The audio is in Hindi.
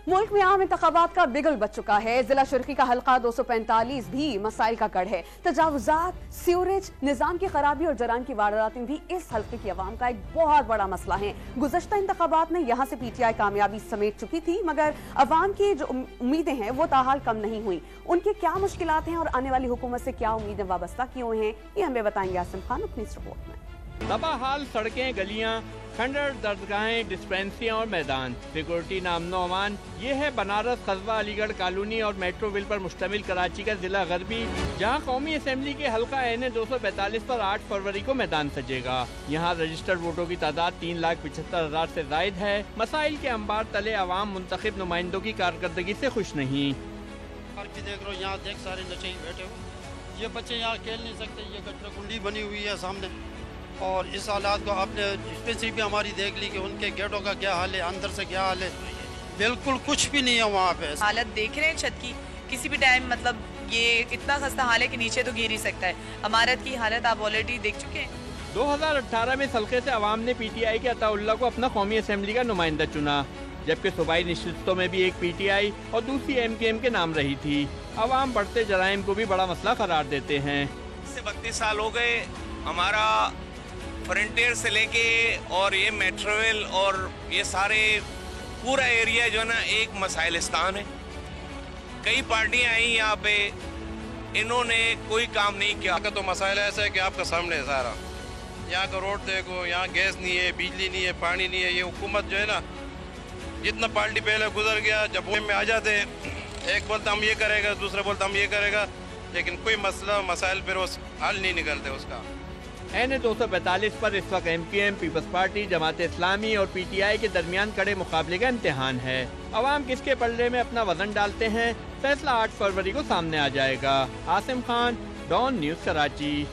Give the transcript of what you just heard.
मुल्क में आम इंतखाबात का बिगुल बच चुका है। जिला शुर्की का हल्का 245 भी मसाइल का गढ़ है। तजावुजात, सीवरेज, निजाम की खराबी और जरान की वारदातें भी इस हल्के की आवाम का एक बहुत बड़ा मसला है। गुज़श्ता इंतखाबात में यहाँ से PTI कामयाबी समेट चुकी थी, मगर अवाम की जो उम्मीदें हैं वो ताहाल कम नहीं हुई। उनकी क्या मुश्किलात हैं और आने वाली हुकूमत से क्या उम्मीदें वाबस्ता की हुई हैं, ये हमें बताएंगे आसिम खान अपनी इस रिपोर्ट में। तबाह हाल सड़कें, गलियां, खंडर, दर्दगाहें, डिस्पेंसरियां और मैदान, सिक्योरिटी नामनो अमान, ये है बनारस, कस्बा, अलीगढ़ कॉलोनी और मेट्रोविल पर मुश्तमिल कराची का जिला गरबी, जहां कौमी असम्बली के हल्का NA 245 पर 8 फरवरी को मैदान सजेगा। यहां रजिस्टर्ड वोटों की तादाद 3,75,000 से जायद है। मसाइल के अंबार तले अवाम मुंतखब नुमाइंदों की कारकर्दगी से खुश नहीं। देख लो, यहाँ देख सारे नशे बैठे हुए, ये बच्चे यहाँ खेल नहीं सकते, ये गटर कुंडी बनी हुई है सामने। और इस हालात को आपने डिस्पेंसरी भी हमारी देख ली कि उनके गेटों का क्या हाल है, अंदर से क्या हाल है, बिल्कुल कुछ भी नहीं है वहाँ पे। हालत देख रहे हैं छत की, किसी भी टाइम मतलब ये इतना खस्ता हाल है कि नीचे तो गिर ही सकता है। इमारत की हालत आप ऑलरेडी देख चुके हैं। 2018 में सल्खे से अवाम ने PTI के अताउल्लाह को अपना कौमी असम्बली का नुमाइंदा चुना, जबकि सूबाई नशिस्तों में भी एक PTI और दूसरी MKM के नाम रही थी। अवाम बढ़ते जराइम को भी बड़ा मसला करार देते हैं। इससे 32 साल हो गए, हमारा फ्रंटियर से लेके और ये मेट्रोवेल और ये सारे पूरा एरिया जो है ना एक मसाइलिस्तान है। कई पार्टियां आई यहाँ पे, इन्होंने कोई काम नहीं किया। का तो मसाइल ऐसा है कि आपका सामने है सारा। यहाँ का रोड देखो, यहाँ गैस नहीं है, बिजली नहीं है, पानी नहीं है। ये हुकूमत जो है ना, जितना पार्टी पहले गुजर गया, जब वो में आ जाते एक बोलता हम ये करेगा, दूसरा बोलता हम ये करेगा, लेकिन कोई मसला मसाइल फिर उस हल नहीं निकलते उसका। NA 245 पर इस वक्त MKM, peoples party, Jamaat Islami और PTI के दरमियान कड़े मुकाबले का इम्तिहान है। अवाम किसके पल्ले में अपना वजन डालते हैं, फैसला 8 फरवरी को सामने आ जाएगा। Asim Khan, Dawn News, Karachi.